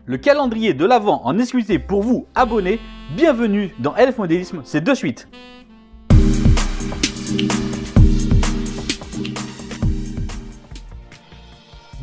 le calendrier de l'Avent en exclusivité pour vous, abonnés. Bienvenue dans LF Modélisme, c'est de suite.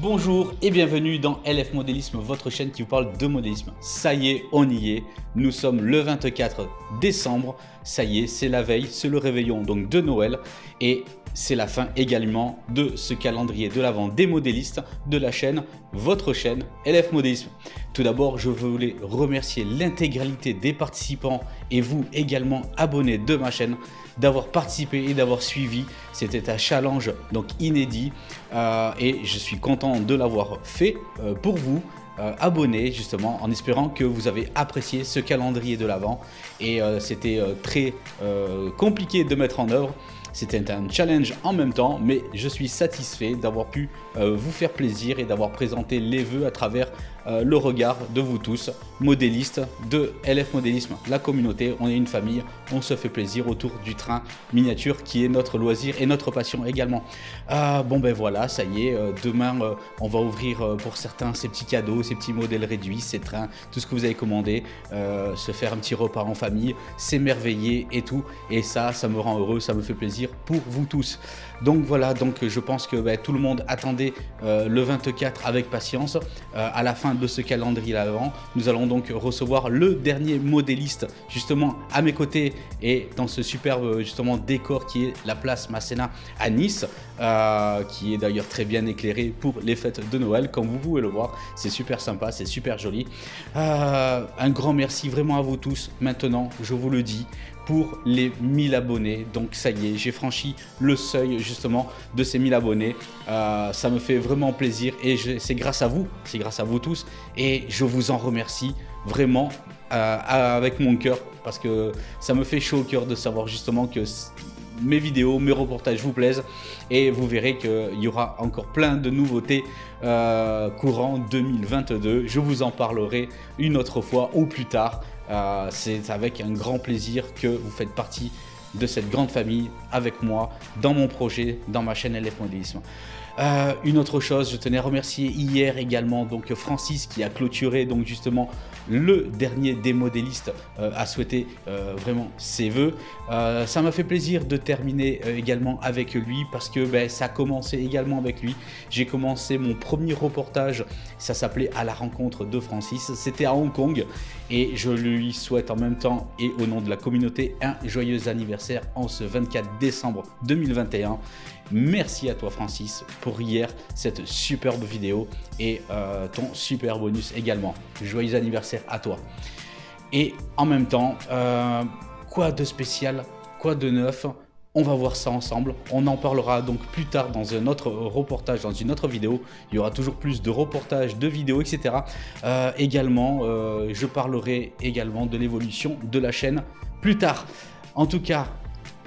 Bonjour et bienvenue dans LF Modélisme, votre chaîne qui vous parle de modélisme. Ça y est, on y est. Nous sommes le 24 décembre. Ça y est, c'est la veille, c'est le réveillon donc de Noël et c'est la fin également de ce calendrier de l'Avent des modélistes de la chaîne, votre chaîne LF Modélisme. Tout d'abord, je voulais remercier l'intégralité des participants et vous également abonnés de ma chaîne d'avoir participé et d'avoir suivi. C'était un challenge donc inédit et je suis content de l'avoir fait pour vous. Abonnés justement en espérant que vous avez apprécié ce calendrier de l'Avent et c'était très compliqué de mettre en œuvre. C'était un challenge en même temps, mais je suis satisfait d'avoir pu vous faire plaisir et d'avoir présenté les vœux à travers le regard de vous tous, modélistes de LF Modélisme, la communauté. On est une famille, on se fait plaisir autour du train miniature qui est notre loisir et notre passion également. Bon ben voilà, ça y est, demain on va ouvrir pour certains ces petits cadeaux, ces petits modèles réduits, ces trains, tout ce que vous avez commandé, se faire un petit repas en famille, s'émerveiller et tout. Et ça me rend heureux, ça me fait plaisir pour vous tous. Donc voilà, donc je pense que tout le monde attendait le 24 avec patience. À la fin de ce calendrier l'Avent, nous allons donc recevoir le dernier modéliste justement à mes côtés et dans ce superbe justement décor qui est la place Masséna à Nice, qui est d'ailleurs très bien éclairé pour les fêtes de Noël, comme vous pouvez le voir. C'est super sympa, c'est super joli. Un grand merci vraiment à vous tous. Maintenant, je vous le dis, pour les 1000 abonnés, donc ça y est, j'ai franchi le seuil justement de ces 1000 abonnés. Ça me fait vraiment plaisir et c'est grâce à vous, c'est grâce à vous tous et je vous en remercie vraiment avec mon cœur, parce que ça me fait chaud au cœur de savoir justement que mes vidéos, mes reportages vous plaisent et vous verrez qu'il y aura encore plein de nouveautés courant 2022. Je vous en parlerai une autre fois ou plus tard. C'est avec un grand plaisir que vous faites partie de cette grande famille avec moi dans mon projet, dans ma chaîne LF Modélisme. Une autre chose, je tenais à remercier hier également donc Francis qui a clôturé donc justement le dernier des modélistes, a souhaité vraiment ses vœux. Ça m'a fait plaisir de terminer également avec lui parce que ça a commencé également avec lui. J'ai commencé mon premier reportage, ça s'appelait À la rencontre de Francis, c'était à Hong Kong et je lui souhaite en même temps et au nom de la communauté un joyeux anniversaire en ce 24 décembre 2021. Merci à toi Francis pour hier, cette superbe vidéo et ton super bonus également. Joyeux anniversaire à toi. Et en même temps, quoi de spécial, quoi de neuf? On va voir ça ensemble. On en parlera donc plus tard dans un autre reportage, dans une autre vidéo. Il y aura toujours plus de reportages, de vidéos, etc. Également, je parlerai également de l'évolution de la chaîne plus tard. En tout cas,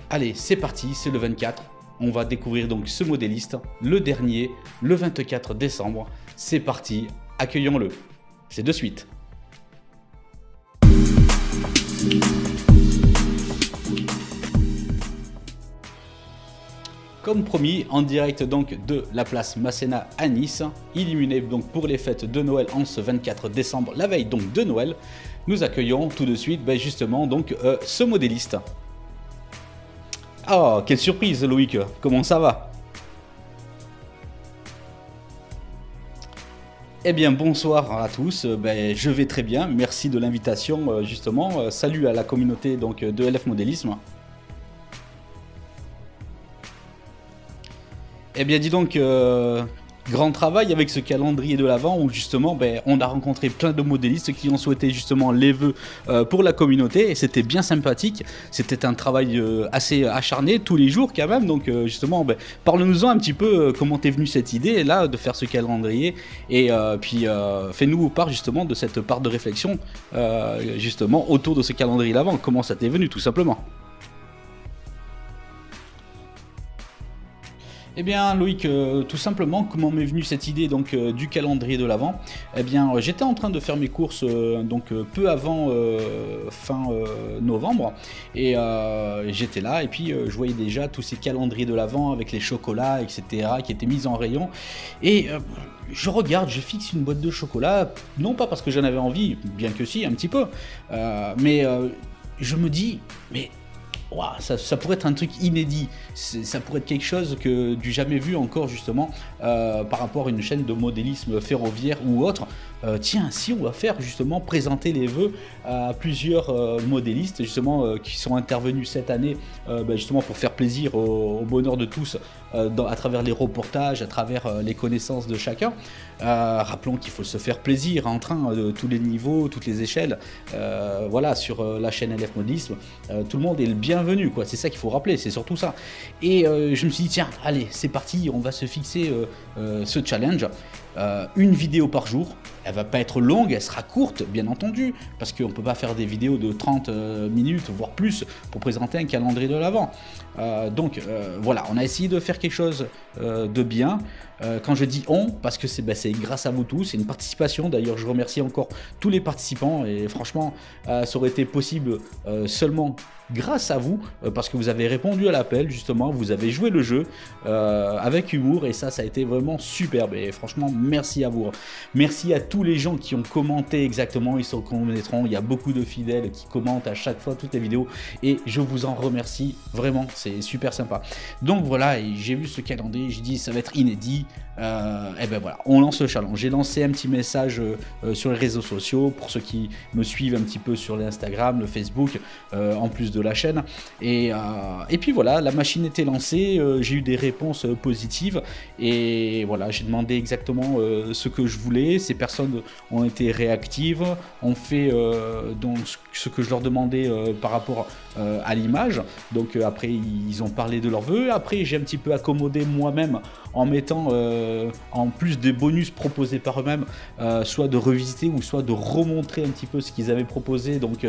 allez, c'est parti, c'est le 24. On va découvrir donc ce modéliste, le dernier, le 24 décembre. C'est parti, accueillons-le. C'est de suite. Comme promis, en direct donc de la place Masséna à Nice, illuminé donc pour les fêtes de Noël en ce 24 décembre, la veille donc de Noël, nous accueillons tout de suite justement donc ce modéliste. Oh, quelle surprise Loïc, comment ça va? Eh bien bonsoir à tous, je vais très bien, merci de l'invitation justement, salut à la communauté donc, de LF Modélisme. Eh bien dis donc, grand travail avec ce calendrier de l'Avent où justement on a rencontré plein de modélistes qui ont souhaité justement les vœux pour la communauté et c'était bien sympathique. C'était un travail assez acharné tous les jours quand même, donc justement parle-nous-en un petit peu comment t'es venue cette idée là de faire ce calendrier et puis fais-nous part justement de cette part de réflexion justement autour de ce calendrier de l'Avent, comment ça t'est venu tout simplement. Eh bien Loïc, tout simplement, comment m'est venue cette idée donc du calendrier de l'Avent? Eh bien j'étais en train de faire mes courses peu avant fin novembre et j'étais là et puis je voyais déjà tous ces calendriers de l'Avent avec les chocolats etc. qui étaient mis en rayon et je regarde, je fixe une boîte de chocolat, non pas parce que j'en avais envie, bien que si un petit peu, mais je me dis mais ouah, ça pourrait être un truc inédit, ça pourrait être quelque chose du jamais vu encore justement par rapport à une chaîne de modélisme ferroviaire ou autre. Tiens, si on va faire justement présenter les vœux à plusieurs modélistes justement qui sont intervenus cette année justement pour faire plaisir au bonheur de tous à travers les reportages, à travers les connaissances de chacun. Rappelons qu'il faut se faire plaisir en train de tous les niveaux, toutes les échelles. Voilà, sur la chaîne LF Modélisme, tout le monde est le bienvenu, quoi. C'est ça qu'il faut rappeler, c'est surtout ça. Et je me suis dit, tiens, allez, c'est parti, on va se fixer ce challenge. Une vidéo par jour, elle va pas être longue, elle sera courte bien entendu, parce qu'on peut pas faire des vidéos de 30 minutes, voire plus, pour présenter un calendrier de l'Avent. Donc voilà, on a essayé de faire quelque chose de bien. Quand je dis on, parce que c'est grâce à vous tous, c'est une participation, d'ailleurs je remercie encore tous les participants, et franchement ça aurait été possible seulement grâce à vous, parce que vous avez répondu à l'appel justement, vous avez joué le jeu avec humour, et ça a été vraiment superbe, et franchement merci à vous. Merci à tous les gens qui ont commenté exactement, ils se reconnaîtront, il y a beaucoup de fidèles qui commentent à chaque fois toutes les vidéos, et je vous en remercie vraiment, c'est super sympa. Donc voilà, j'ai vu ce calendrier, j'ai dit ça va être inédit, et ben voilà, on lance le challenge. J'ai lancé un petit message sur les réseaux sociaux, pour ceux qui me suivent un petit peu sur l'Instagram, le Facebook, en plus de la chaîne, et puis voilà, la machine était lancée, j'ai eu des réponses positives, et voilà, j'ai demandé exactement ce que je voulais, ces personnes ont été réactives, ont fait donc ce que je leur demandais par rapport à l'image, donc après ils ont parlé de leurs vœux, après j'ai un petit peu accommodé moi-même en mettant en plus des bonus proposés par eux-mêmes, soit de revisiter ou soit de remontrer un petit peu ce qu'ils avaient proposé donc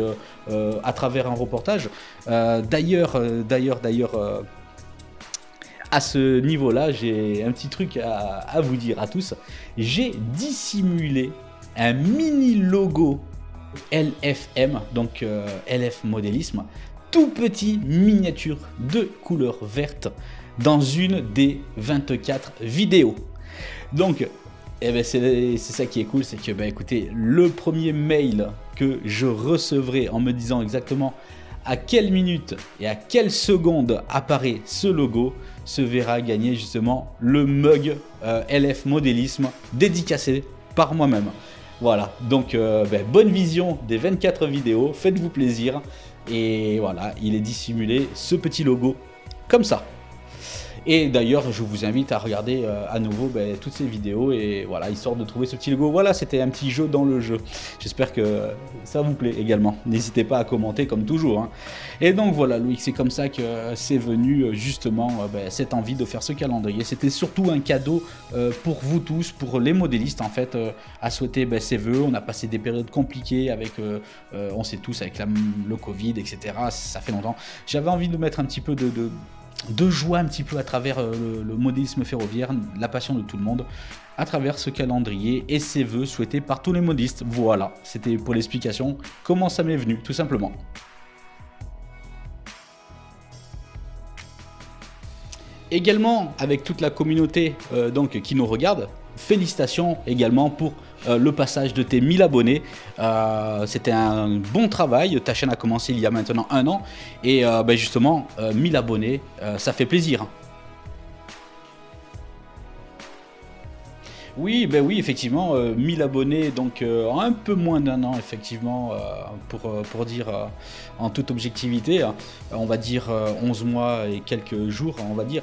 à travers un reportage. D'ailleurs à ce niveau-là, j'ai un petit truc à vous dire à tous. J'ai dissimulé un mini logo LFM, donc LF Modélisme, tout petit miniature de couleur verte dans une des 24 vidéos. Donc c'est ça qui est cool, c'est que écoutez, le premier mail que je recevrai en me disant exactement à quelle minute et à quelle seconde apparaît ce logo se verra gagner justement le mug LF Modélisme dédicacé par moi-même. Voilà, donc bonne vision des 24 vidéos, faites-vous plaisir. Et voilà, il est dissimulé ce petit logo comme ça. Et d'ailleurs, je vous invite à regarder à nouveau toutes ces vidéos, et voilà, histoire de trouver ce petit logo. Voilà, c'était un petit jeu dans le jeu. J'espère que ça vous plaît également. N'hésitez pas à commenter comme toujours, hein. Et donc voilà, Loïc, c'est comme ça que c'est venu justement cette envie de faire ce calendrier. C'était surtout un cadeau pour vous tous, pour les modélistes en fait, à souhaiter ses vœux. On a passé des périodes compliquées avec, on sait tous, avec le Covid, etc. Ça fait longtemps. J'avais envie de mettre un petit peu de joie un petit peu à travers le modélisme ferroviaire, la passion de tout le monde, à travers ce calendrier et ces vœux souhaités par tous les modistes. Voilà, c'était pour l'explication, comment ça m'est venu, tout simplement. Également, avec toute la communauté donc qui nous regarde, félicitations également pour le passage de tes 1000 abonnés. C'était un bon travail, ta chaîne a commencé il y a maintenant 1 an, et justement 1000 abonnés, ça fait plaisir. Oui, oui, effectivement, 1000 abonnés, donc en un peu moins d'1 an, effectivement, pour dire en toute objectivité, on va dire 11 mois et quelques jours, on va dire.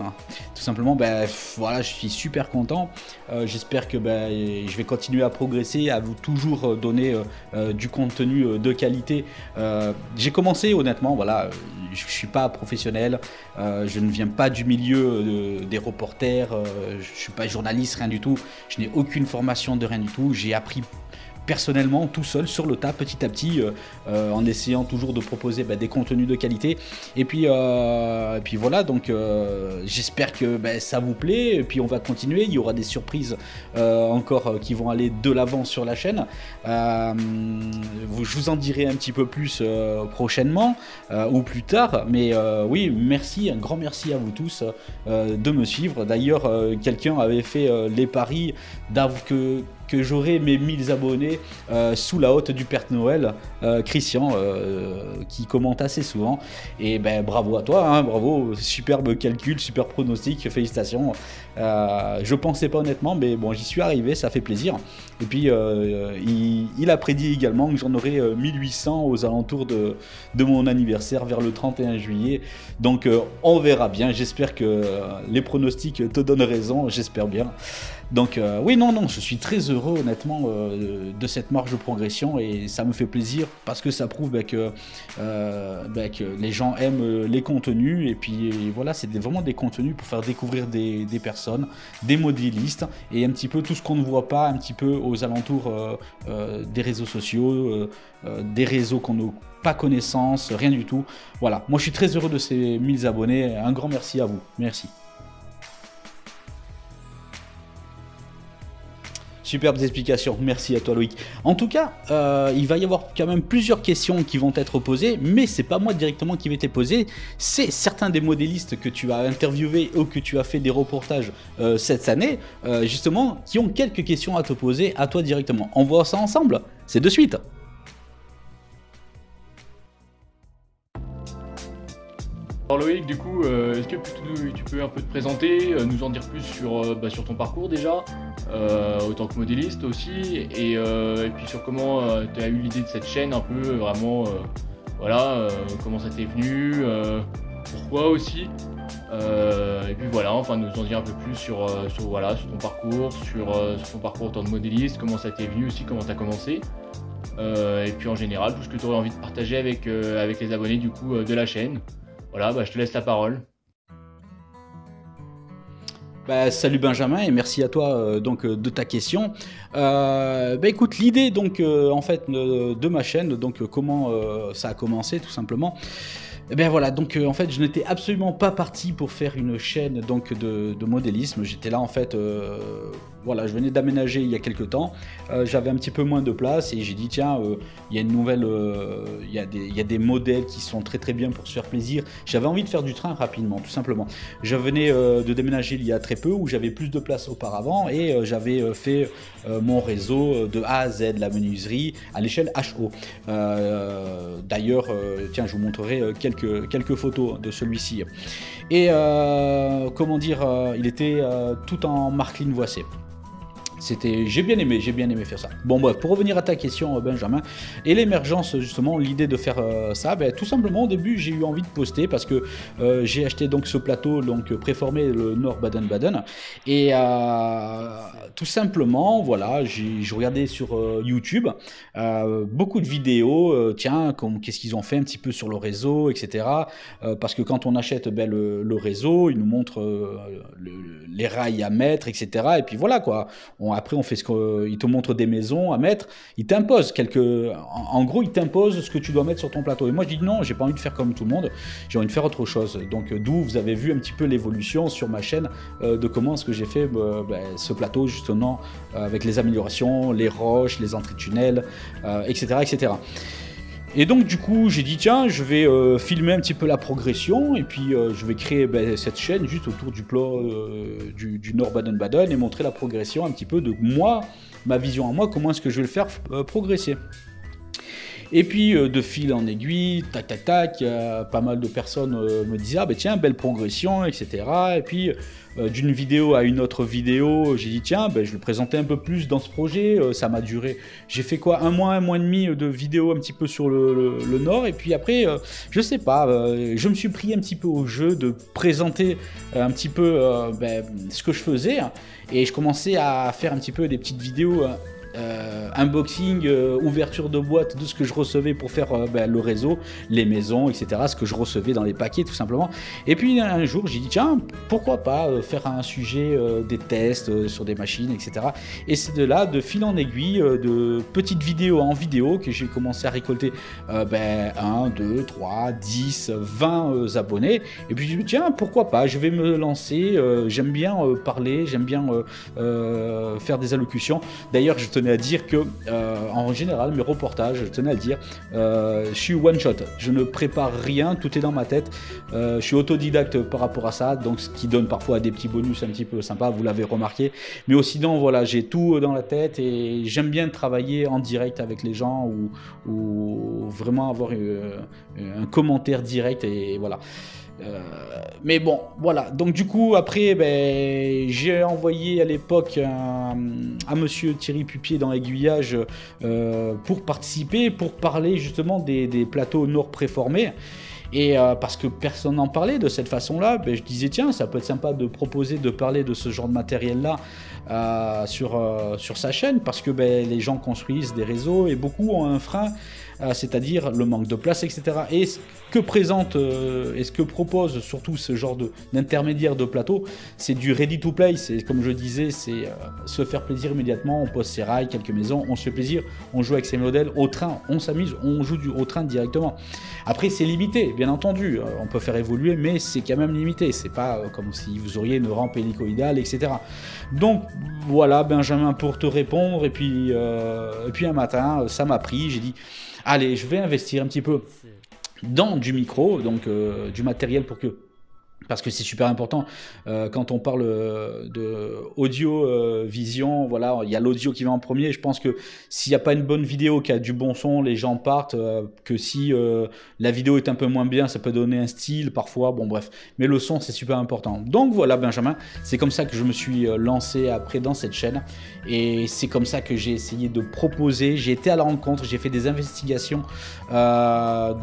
Tout simplement, voilà, je suis super content. J'espère que je vais continuer à progresser, à vous toujours donner du contenu de qualité. J'ai commencé, honnêtement, voilà, je ne suis pas professionnel, je ne viens pas du milieu des reporters, je ne suis pas journaliste, rien du tout. Je n'ai aucune formation de rien du tout, j'ai appris personnellement, tout seul, sur le tas, petit à petit, en essayant toujours de proposer des contenus de qualité. Et puis voilà, donc j'espère que ça vous plaît, et puis on va continuer, il y aura des surprises encore qui vont aller de l'avant sur la chaîne. Je vous en dirai un petit peu plus prochainement ou plus tard, mais oui, merci, un grand merci à vous tous de me suivre. D'ailleurs, quelqu'un avait fait les paris que j'aurai mes 1000 abonnés sous la hotte du Père Noël, Christian, qui commente assez souvent. Et bravo à toi, hein, bravo, superbe calcul, super pronostic, félicitations. Je pensais pas honnêtement, mais bon, j'y suis arrivé, ça fait plaisir. Et puis il a prédit également que j'en aurais 1800 aux alentours de mon anniversaire, vers le 31 juillet. Donc on verra bien, j'espère que les pronostics te donnent raison, j'espère bien. Donc oui, non, je suis très heureux honnêtement de cette marge de progression, et ça me fait plaisir parce que ça prouve que les gens aiment les contenus, et puis voilà, c'est vraiment des contenus pour faire découvrir des personnes, des modélistes, et un petit peu tout ce qu'on ne voit pas un petit peu aux alentours des réseaux sociaux, des réseaux qu'on n'a pas connaissance, rien du tout. Voilà, moi je suis très heureux de ces 1000 abonnés, un grand merci à vous, merci. Superbes explications, merci à toi Loïc. En tout cas, il va y avoir quand même plusieurs questions qui vont être posées, mais c'est pas moi directement qui vais te poser, c'est certains des modélistes que tu as interviewés ou que tu as fait des reportages cette année, justement, qui ont quelques questions à te poser à toi directement. On voit ça ensemble, c'est de suite. Alors Loïc, du coup, est-ce que tu peux un peu te présenter, nous en dire plus sur ton parcours déjà, autant que modéliste aussi, et puis sur comment tu as eu l'idée de cette chaîne un peu, vraiment, voilà, comment ça t'est venu, pourquoi aussi, et puis voilà, enfin nous en dire un peu plus sur ton parcours, sur ton parcours autant de modéliste, comment ça t'est venu aussi, comment tu as commencé, et puis en général, tout ce que tu aurais envie de partager avec les abonnés du coup de la chaîne. Voilà, je te laisse la parole. Salut Benjamin, et merci à toi donc de ta question. Écoute, l'idée donc en fait de ma chaîne, donc comment ça a commencé tout simplement. Voilà, donc en fait je n'étais absolument pas parti pour faire une chaîne donc de modélisme. J'étais là en fait, voilà, je venais d'aménager il y a quelques temps, j'avais un petit peu moins de place, et j'ai dit tiens, il y a une nouvelle, il y a des modèles qui sont très très bien pour se faire plaisir. J'avais envie de faire du train rapidement, tout simplement. Je venais de déménager il y a très peu, où j'avais plus de place auparavant, et j'avais fait mon réseau de A à Z, la menuiserie à l'échelle HO. D'ailleurs, tiens, je vous montrerai quelques photos de celui-ci. Et comment dire, il était tout en Marcline Voissé. J'ai bien aimé faire ça. Bon bref, pour revenir à ta question Benjamin, et l'émergence justement, l'idée de faire ça, tout simplement au début j'ai eu envie de poster parce que j'ai acheté donc ce plateau donc préformé, le Nord Baden-Baden, et tout simplement voilà, je regardais sur YouTube beaucoup de vidéos, tiens, qu'est-ce qu'ils ont fait un petit peu sur le réseau, etc. Parce que quand on achète le réseau, ils nous montrent les rails à mettre, etc. Et puis voilà quoi. Après, on fait il te montre des maisons à mettre, il t'impose en gros, il t'impose ce que tu dois mettre sur ton plateau. Et moi, je dis non, j'ai pas envie de faire comme tout le monde, j'ai envie de faire autre chose. Donc, d'où vous avez vu un petit peu l'évolution sur ma chaîne de comment est-ce que j'ai fait ce plateau, justement, avec les améliorations, les roches, les entrées tunnels, etc., etc. Et donc du coup j'ai dit tiens, je vais filmer un petit peu la progression, et puis je vais créer cette chaîne juste autour du plat du Nord Baden-Baden, et montrer la progression un petit peu de moi, ma vision à moi, comment est-ce que je vais le faire progresser. Et puis de fil en aiguille, tac tac tac, pas mal de personnes me disaient ah tiens, belle progression, etc. Et puis d'une vidéo à une autre vidéo, j'ai dit tiens, je vais le présenter un peu plus dans ce projet. Ça m'a duré, j'ai fait quoi, un mois et demi de vidéos un petit peu sur le Nord, et puis après je sais pas, je me suis pris un petit peu au jeu de présenter un petit peu ce que je faisais, et je commençais à faire un petit peu des petites vidéos unboxing, ouverture de boîte de ce que je recevais pour faire le réseau, les maisons, etc. Ce que je recevais dans les paquets tout simplement. Et puis un jour j'ai dit tiens, pourquoi pas faire un sujet des tests sur des machines, etc. Et c'est de là, de fil en aiguille, de petites vidéos en vidéo que j'ai commencé à récolter 1, 2, 3, 10, 20 abonnés. Et puis je me dis tiens, pourquoi pas, je vais me lancer, j'aime bien parler, j'aime bien faire des allocutions. D'ailleurs, je tenais à dire que en général, mes reportages, je tenais à le dire, je suis one shot, je ne prépare rien, tout est dans ma tête, je suis autodidacte par rapport à ça, donc ce qui donne parfois des petits bonus un petit peu sympas, vous l'avez remarqué, mais aussi sinon voilà, j'ai tout dans la tête et j'aime bien travailler en direct avec les gens ou vraiment avoir un commentaire direct et voilà. Mais bon, voilà. Donc du coup, après, j'ai envoyé à l'époque à monsieur Thierry Pupier dans l'aiguillage pour participer, pour parler justement des plateaux nord préformés. Et parce que personne n'en parlait de cette façon-là, je disais tiens, ça peut être sympa de proposer de parler de ce genre de matériel-là sur sa chaîne, parce que les gens construisent des réseaux et beaucoup ont un frein, c'est-à-dire le manque de place, etc. Et ce que présente et ce que propose surtout ce genre d'intermédiaire de plateau, c'est du ready to play. C'est comme je disais, c'est se faire plaisir immédiatement. On pose ses rails, quelques maisons, on se fait plaisir, on joue avec ses modèles au train, on s'amuse, on joue au train directement. Après, c'est limité, bien entendu. On peut faire évoluer, mais c'est quand même limité. C'est pas comme si vous auriez une rampe hélicoïdale, etc. Donc voilà, Benjamin, pour te répondre. Et puis un matin, ça m'a pris. J'ai dit, allez, je vais investir un petit peu dans du micro, donc du matériel parce que c'est super important quand on parle de audio vision, voilà, il y a l'audio qui va en premier. Je pense que s'il n'y a pas une bonne vidéo qui a du bon son, les gens partent, que si la vidéo est un peu moins bien, ça peut donner un style parfois, bon bref, mais le son c'est super important. Donc voilà Benjamin, c'est comme ça que je me suis lancé après dans cette chaîne et c'est comme ça que j'ai essayé de proposer, j'ai été à la rencontre, j'ai fait des investigations de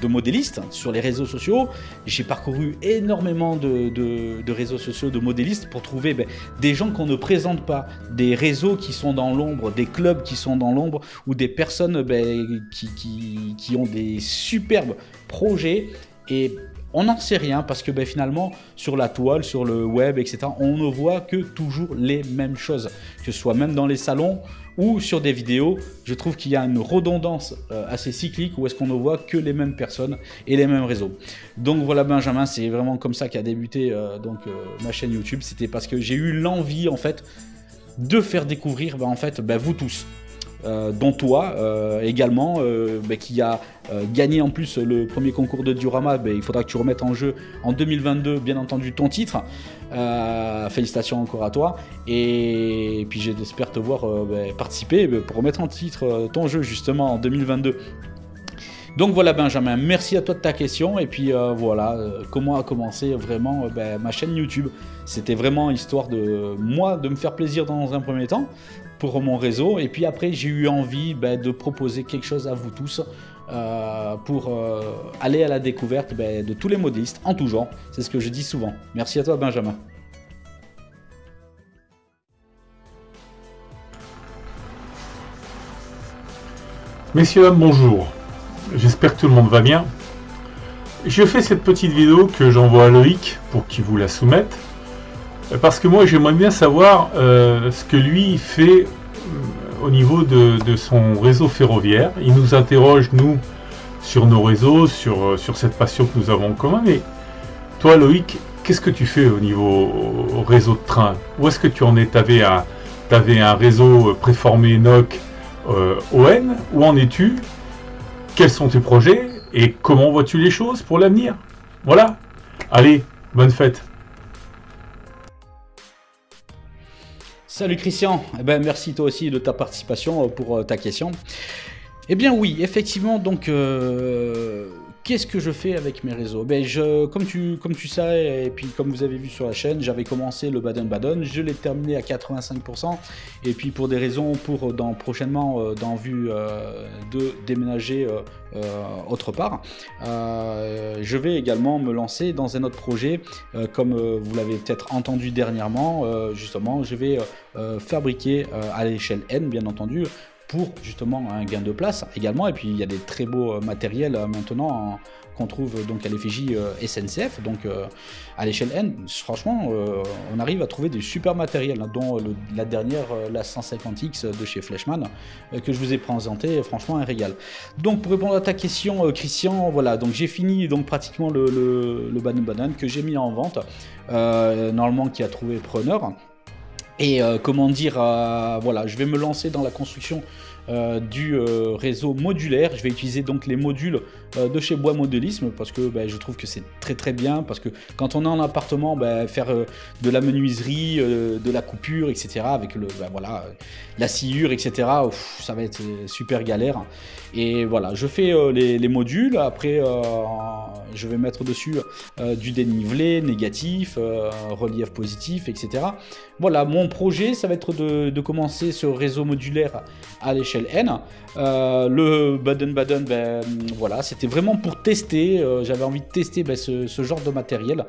modélistes sur les réseaux sociaux, j'ai parcouru énormément de réseaux sociaux, de modélistes pour trouver des gens qu'on ne présente pas, des réseaux qui sont dans l'ombre, des clubs qui sont dans l'ombre ou des personnes qui ont des superbes projets et on n'en sait rien parce que finalement sur la toile, sur le web, etc., on ne voit que toujours les mêmes choses, que ce soit même dans les salons ou sur des vidéos. Je trouve qu'il y a une redondance assez cyclique où est-ce qu'on ne voit que les mêmes personnes et les mêmes réseaux. Donc voilà Benjamin, c'est vraiment comme ça qu'a débuté ma chaîne YouTube. C'était parce que j'ai eu l'envie en fait de faire découvrir vous tous. Dont toi également, qui a gagné en plus le premier concours de diorama. Il faudra que tu remettes en jeu en 2022 bien entendu ton titre. Félicitations encore à toi et puis j'espère te voir participer pour remettre en titre ton jeu justement en 2022. Donc voilà Benjamin, merci à toi de ta question et puis voilà comment a commencé vraiment ma chaîne YouTube. C'était vraiment histoire de moi de me faire plaisir dans un premier temps pour mon réseau et puis après j'ai eu envie de proposer quelque chose à vous tous pour aller à la découverte de tous les modélistes en tout genre, c'est ce que je dis souvent. Merci à toi Benjamin. Messieurs, dames, bonjour. J'espère que tout le monde va bien. Je fais cette petite vidéo que j'envoie à Loïc pour qu'il vous la soumette. Parce que moi j'aimerais bien savoir ce que lui fait au niveau de son réseau ferroviaire. Il nous interroge, nous, sur nos réseaux, sur cette passion que nous avons en commun. Mais toi Loïc, qu'est-ce que tu fais au niveau réseau de train? Où est-ce que tu en es? T'avais un réseau préformé NOC ON. Où en es-tu? Quels sont tes projets? Et comment vois-tu les choses pour l'avenir? Voilà. Allez, bonne fête. Salut Christian, merci toi aussi de ta participation pour ta question. Eh bien oui, effectivement, donc Qu'est-ce que je fais avec mes réseaux? Ben comme tu sais, et puis comme vous avez vu sur la chaîne, j'avais commencé le Baden-Baden, je l'ai terminé à 85%, et puis pour des raisons, prochainement, dans vue de déménager autre part, je vais également me lancer dans un autre projet, comme vous l'avez peut-être entendu dernièrement, justement, je vais fabriquer à l'échelle N, bien entendu, pour justement un gain de place également. Et puis il y a des très beaux matériels maintenant qu'on trouve donc à l'effigie SNCF, donc à l'échelle N. Franchement, on arrive à trouver des super matériels, dont la dernière, la 150X de chez Fleshman, que je vous ai présenté, franchement un régal. Donc pour répondre à ta question, Christian, voilà, donc j'ai fini donc pratiquement le Baden-Baden que j'ai mis en vente, normalement qui a trouvé preneur. Et comment dire, voilà, je vais me lancer dans la construction du réseau modulaire. Je vais utiliser donc les modules de chez Bois Modélisme, parce que je trouve que c'est très bien, parce que quand on est en appartement, faire de la menuiserie, de la coupure, etc., avec voilà, la sciure, etc., ça va être super galère. Et voilà, je fais les modules. Après je vais mettre dessus du dénivelé négatif, relief positif, etc. Voilà, mon projet, ça va être de commencer ce réseau modulaire à l'échelle N. Le Baden-Baden, voilà, c'était vraiment pour tester. J'avais envie de tester ce genre de matériel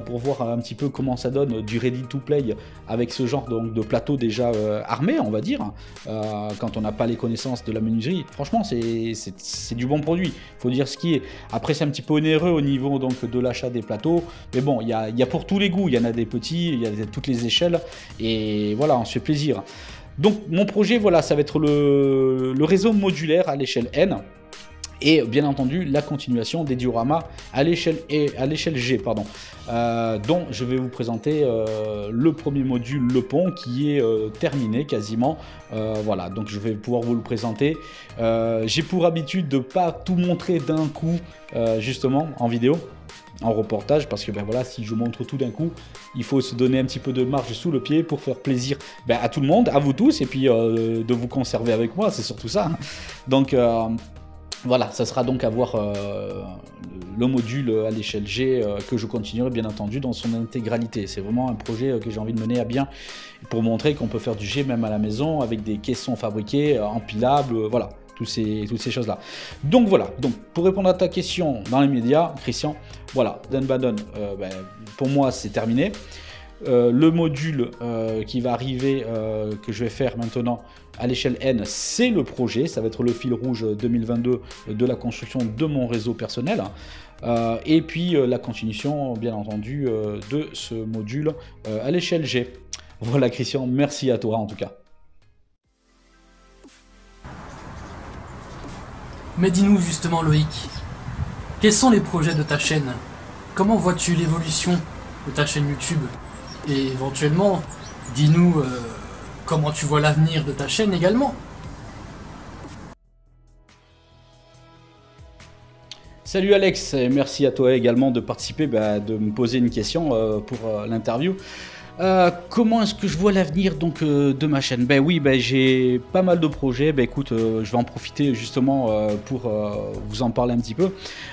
pour voir un petit peu comment ça donne du ready to play avec ce genre donc, de plateau déjà armé, on va dire, quand on n'a pas les connaissances de la menuiserie. Franchement, c'est du bon produit, il faut dire ce qui est. Après, c'est un petit peu onéreux au niveau donc, de l'achat des plateaux, mais bon, il y a pour tous les goûts. Il y en a des petits, il y a toutes les échelles, et voilà, on se fait plaisir. Donc mon projet, voilà, ça va être le réseau modulaire à l'échelle N, et bien entendu la continuation des dioramas à l'échelle G, pardon, dont je vais vous présenter le premier module, le pont, qui est terminé quasiment. Voilà, donc je vais pouvoir vous le présenter. J'ai pour habitude de pas tout montrer d'un coup, justement en vidéo, en reportage, parce que voilà, si je montre tout d'un coup, il faut se donner un petit peu de marge sous le pied pour faire plaisir à tout le monde, à vous tous, et puis de vous conserver avec moi, c'est surtout ça, hein. Donc voilà, ça sera donc à voir le module à l'échelle G, que je continuerai bien entendu dans son intégralité. C'est vraiment un projet que j'ai envie de mener à bien pour montrer qu'on peut faire du G même à la maison avec des caissons fabriqués, empilables, voilà. Toutes ces choses-là. Donc voilà, donc pour répondre à ta question dans les médias, Christian, voilà, Baden-Baden, pour moi c'est terminé. Le module qui va arriver, que je vais faire maintenant à l'échelle N, c'est le projet, ça va être le fil rouge 2022 de la construction de mon réseau personnel. Et puis la continuation, bien entendu, de ce module à l'échelle G. Voilà Christian, merci à toi en tout cas. Mais dis-nous justement Loïc, quels sont les projets de ta chaîne? Comment vois-tu l'évolution de ta chaîne YouTube? Et éventuellement, dis-nous comment tu vois l'avenir de ta chaîne également. Salut Alex, et merci à toi également de participer, de me poser une question pour l'interview. Comment est-ce que je vois l'avenir donc de ma chaîne? Oui, j'ai pas mal de projets. Écoute, je vais en profiter justement pour vous en parler un petit peu.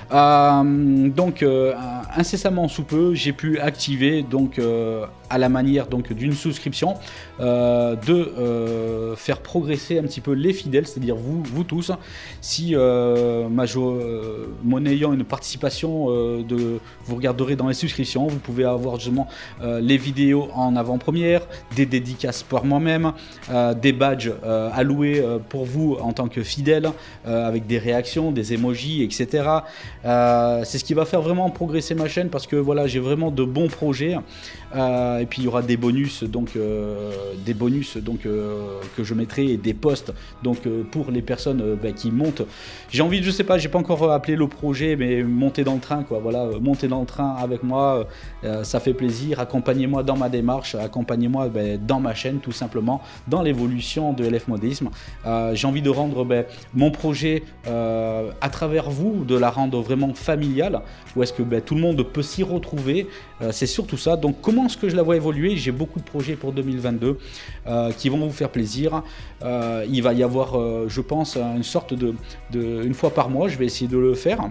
Donc incessamment sous peu, j'ai pu activer donc à la manière donc d'une souscription de faire progresser un petit peu les fidèles, c'est-à-dire vous tous. Si monnayant une participation, vous regarderez dans les souscriptions, vous pouvez avoir justement les vidéos en avant-première, des dédicaces par moi-même, des badges alloués pour vous en tant que fidèle, avec des réactions, des emojis, etc. C'est ce qui va faire vraiment progresser ma chaîne, parce que voilà, j'ai vraiment de bons projets, et puis il y aura des bonus donc que je mettrai, et des posts donc pour les personnes qui montent. J'ai envie, je sais pas, j'ai pas encore appelé le projet, mais monter dans le train quoi. Voilà, monter dans le train avec moi, ça fait plaisir. Accompagnez-moi dans ma démarche, accompagnez-moi dans ma chaîne, tout simplement dans l'évolution de LF Modélisme. J'ai envie de rendre mon projet à travers vous, de la rendre vraiment familiale, où est-ce que tout le monde peut s'y retrouver. C'est surtout ça. Donc comment est-ce que je la vois évoluer? J'ai beaucoup de projets pour 2022 qui vont vous faire plaisir. Il va y avoir je pense une sorte une fois par mois, je vais essayer de le faire,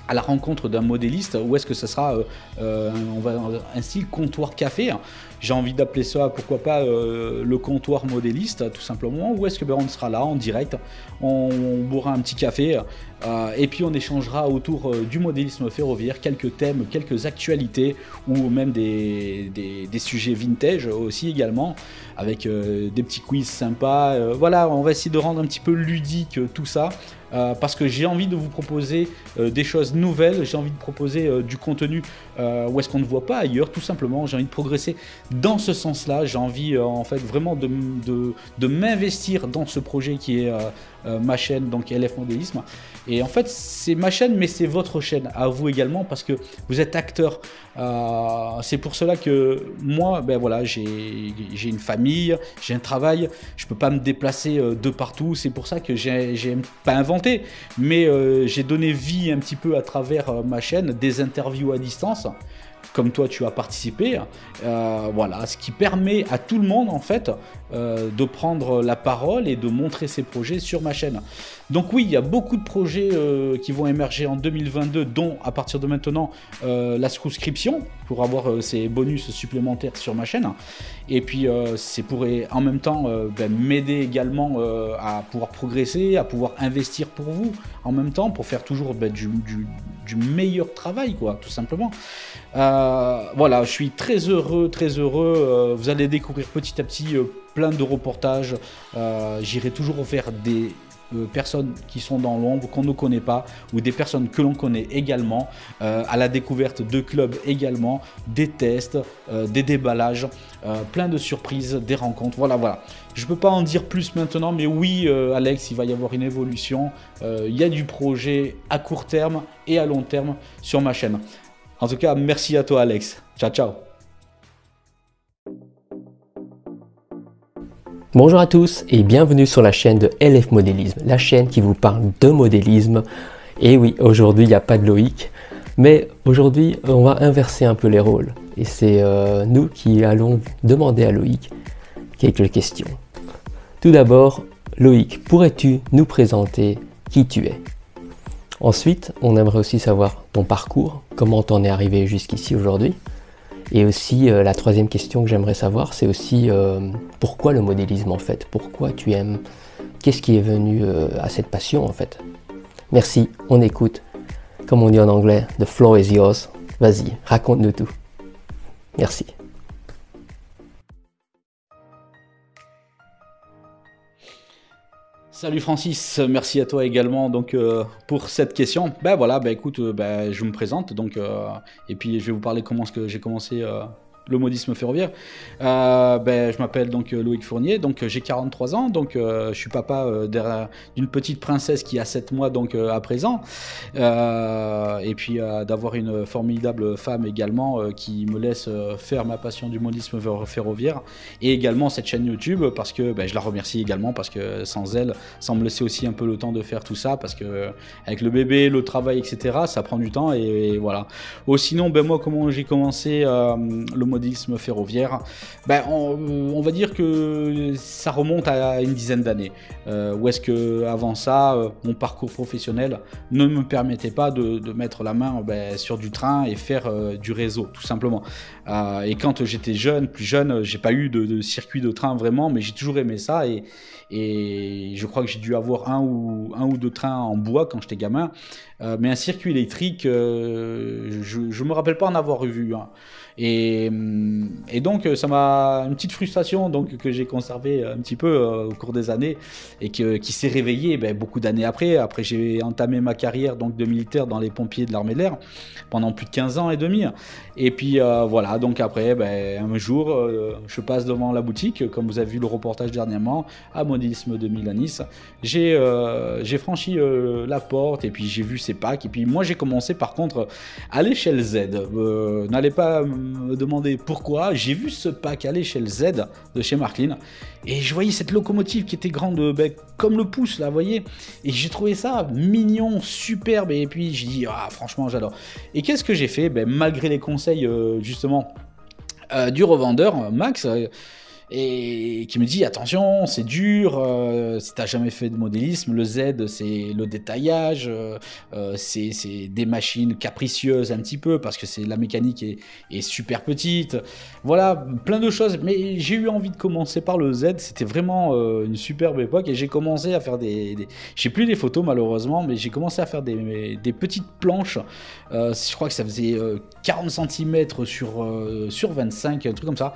à la rencontre d'un modéliste, ou est-ce que ça sera un style comptoir café? J'ai envie d'appeler ça, pourquoi pas, le comptoir modéliste, tout simplement. Ou est-ce que on sera là en direct, on boira un petit café, et puis on échangera autour du modélisme ferroviaire, quelques thèmes, quelques actualités, ou même des sujets vintage aussi également, avec des petits quiz sympas. Voilà, on va essayer de rendre un petit peu ludique tout ça. Parce que j'ai envie de vous proposer des choses nouvelles, j'ai envie de proposer du contenu où est-ce qu'on ne voit pas ailleurs, tout simplement. J'ai envie de progresser dans ce sens-là, j'ai envie en fait vraiment de m'investir dans ce projet qui est ma chaîne, donc LF Modélisme. Et en fait, c'est ma chaîne, mais c'est votre chaîne, à vous également, parce que vous êtes acteur. C'est pour cela que moi, voilà, j'ai une famille, j'ai un travail, je peux pas me déplacer de partout. C'est pour ça que j'ai pas inventé, mais j'ai donné vie un petit peu à travers ma chaîne, des interviews à distance, comme toi tu as participé, voilà, ce qui permet à tout le monde en fait de prendre la parole et de montrer ses projets sur ma chaîne. Donc oui, il y a beaucoup de projets qui vont émerger en 2022, dont à partir de maintenant la souscription pour avoir ces bonus supplémentaires sur ma chaîne. Et puis c'est pour en même temps m'aider également à pouvoir progresser, à pouvoir investir pour vous en même temps, pour faire toujours du meilleur travail, quoi, tout simplement. Voilà, je suis très heureux, vous allez découvrir petit à petit plein de reportages. J'irai toujours vers des personnes qui sont dans l'ombre, qu'on ne connaît pas, ou des personnes que l'on connaît également, à la découverte de clubs également, des tests, des déballages, plein de surprises, des rencontres, voilà. Je ne peux pas en dire plus maintenant, mais oui, Alex, il va y avoir une évolution. Il y a du projet à court terme et à long terme sur ma chaîne. En tout cas, merci à toi, Alex. Ciao, ciao. Bonjour à tous et bienvenue sur la chaîne de LF Modélisme, la chaîne qui vous parle de modélisme. Et oui, aujourd'hui il n'y a pas de Loïc, mais aujourd'hui on va inverser un peu les rôles. Et c'est nous qui allons demander à Loïc quelques questions. Tout d'abord, Loïc, pourrais-tu nous présenter qui tu es? Ensuite, on aimerait aussi savoir ton parcours, comment t'en es arrivé jusqu'ici aujourd'hui. Et aussi, la troisième question que j'aimerais savoir, c'est aussi pourquoi le modélisme en fait? Pourquoi tu aimes? Qu'est-ce qui est venu à cette passion en fait? Merci, on écoute. Comme on dit en anglais, the floor is yours. Vas-y, raconte-nous tout. Merci. Salut Francis, merci à toi également donc pour cette question. Voilà, écoute, je me présente donc et puis je vais vous parler comment est-ce que j'ai commencé le modélisme ferroviaire. Je m'appelle donc Loïc Fournier, donc j'ai 43 ans, donc je suis papa d'une petite princesse qui a 7 mois donc à présent, et puis d'avoir une formidable femme également qui me laisse faire ma passion du modélisme ferroviaire, et également cette chaîne YouTube, parce que je la remercie également, parce que sans elle, sans me laisser aussi un peu le temps de faire tout ça, parce que avec le bébé, le travail, etc., ça prend du temps, et voilà. Sinon, moi, comment j'ai commencé le modélisme ferroviaire, on va dire que ça remonte à une dizaine d'années, où est-ce que avant ça mon parcours professionnel ne me permettait pas de mettre la main sur du train et faire du réseau, tout simplement. Et quand j'étais plus jeune, j'ai pas eu de circuit de train vraiment, mais j'ai toujours aimé ça, et je crois que j'ai dû avoir un ou deux trains en bois quand j'étais gamin, mais un circuit électrique, je me rappelle pas en avoir vu un. Et donc ça m'a une petite frustration donc que j'ai conservé un petit peu au cours des années, et qui s'est réveillée beaucoup d'années après. J'ai entamé ma carrière donc de militaire dans les pompiers de l'armée de l'air pendant plus de 15 ans et demi, et puis voilà, donc après un jour je passe devant la boutique, comme vous avez vu le reportage dernièrement à Modélisme 2000 à Nice. J'ai franchi la porte, et puis j'ai vu ces packs, et puis moi j'ai commencé par contre à l'échelle Z. N'allez pas me demander pourquoi. J'ai vu ce pack à l'échelle Z de chez Marklin, et je voyais cette locomotive qui était grande comme le pouce là, vous voyez, et j'ai trouvé ça mignon, superbe, et puis j'ai dit franchement j'adore. Et qu'est-ce que j'ai fait? Malgré les conseils justement du revendeur Max, et qui me dit attention, c'est dur, si t'as jamais fait de modélisme, le Z c'est le détaillage, c'est des machines capricieuses un petit peu parce que la mécanique est super petite, voilà, plein de choses, mais j'ai eu envie de commencer par le Z, c'était vraiment une superbe époque et j'ai commencé à faire j'ai plus les photos malheureusement, mais j'ai commencé à faire des petites planches, je crois que ça faisait 40 cm sur 25, un truc comme ça.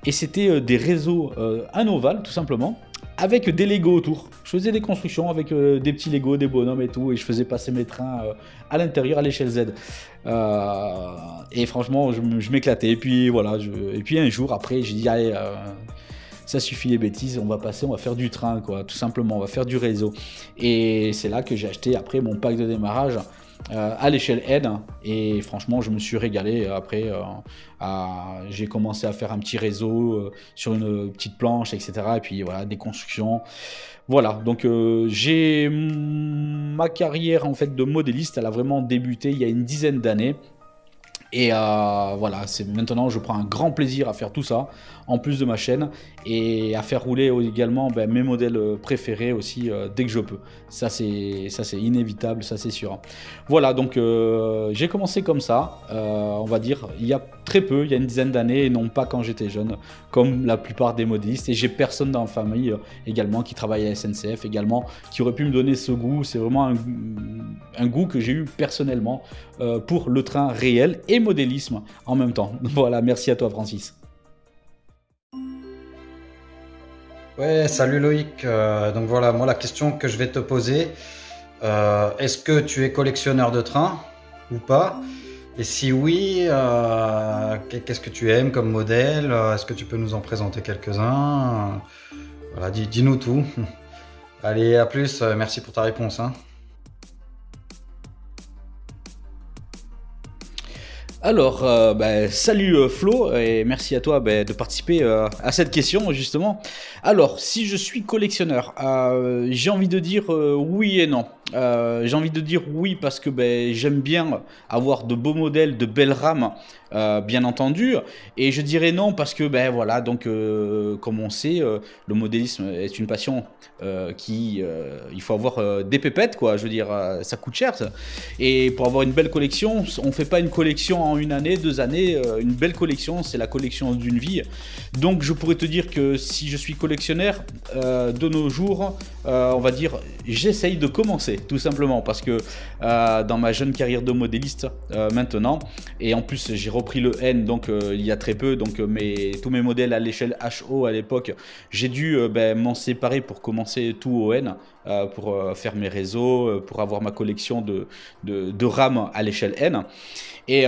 Et c'était des réseaux un ovale tout simplement, avec des Lego autour. Je faisais des constructions avec des petits Lego, des bonhommes et tout, et je faisais passer mes trains à l'intérieur à l'échelle Z. Et franchement, je m'éclatais. Et puis voilà, et puis un jour après, j'ai dit allez, ça suffit les bêtises, on va faire du train, quoi, tout simplement, on va faire du réseau. Et c'est là que j'ai acheté après mon pack de démarrage. À l'échelle N, et franchement je me suis régalé. Après j'ai commencé à faire un petit réseau sur une petite planche, etc. Et puis voilà, des constructions, voilà. Donc ma carrière en fait de modéliste, elle a vraiment débuté il y a une dizaine d'années. Et voilà, maintenant je prends un grand plaisir à faire tout ça, en plus de ma chaîne, et à faire rouler également mes modèles préférés aussi dès que je peux. Ça c'est inévitable, ça c'est sûr. Voilà, donc j'ai commencé comme ça, on va dire, il y a très peu, il y a une dizaine d'années, et non pas quand j'étais jeune, comme la plupart des modélistes. Et j'ai personne dans la famille également qui travaille à SNCF, également, qui aurait pu me donner ce goût. C'est vraiment un goût que j'ai eu personnellement pour le train réel et modélisme en même temps. Voilà, merci à toi Francis. Ouais, salut Loïc. Donc voilà, moi la question que je vais te poser, est-ce que tu es collectionneur de trains ou pas? Et si oui, qu'est-ce que tu aimes comme modèle? Est-ce que tu peux nous en présenter quelques-uns? Voilà, dis-nous tout. Allez, à plus, merci pour ta réponse, hein. Alors, salut Flo, et merci à toi de participer à cette question justement. Alors, si je suis collectionneur, j'ai envie de dire oui et non. J'ai envie de dire oui parce que j'aime bien avoir de beaux modèles, de belles rames, bien entendu. Et je dirais non parce que voilà, donc comme on sait, le modélisme est une passion il faut avoir des pépettes, quoi. Je veux dire, ça coûte cher ça. Et pour avoir une belle collection, on fait pas une collection en une année, 2 années. Une belle collection, c'est la collection d'une vie. Donc je pourrais te dire que si je suis collectionneur de nos jours, on va dire, j'essaye de commencer tout simplement parce que dans ma jeune carrière de modéliste maintenant, et en plus j'ai repris le N donc il y a très peu, donc tous mes modèles à l'échelle HO à l'époque, j'ai dû m'en séparer pour commencer tout au N, pour faire mes réseaux, pour avoir ma collection de rames à l'échelle N. Et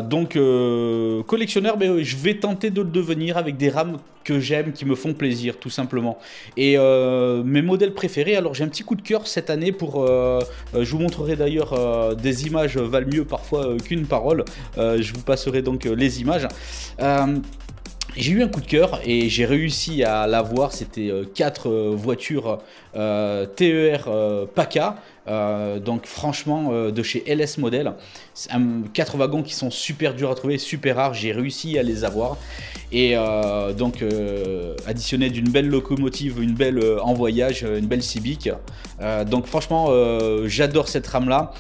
donc collectionneur, je vais tenter de le devenir avec des rames que j'aime, qui me font plaisir tout simplement. Et mes modèles préférés, alors j'ai un petit coup de cœur cette année pour, je vous montrerai d'ailleurs, des images valent mieux parfois qu'une parole, je vous passerai donc les images. J'ai eu un coup de cœur et j'ai réussi à l'avoir. C'était 4 voitures TER PACA, donc franchement de chez LS Model. 4 wagons qui sont super durs à trouver, super rares. J'ai réussi à les avoir. Et donc additionné d'une belle locomotive, une belle en voyage, une belle Civic. Donc franchement j'adore cette rame là.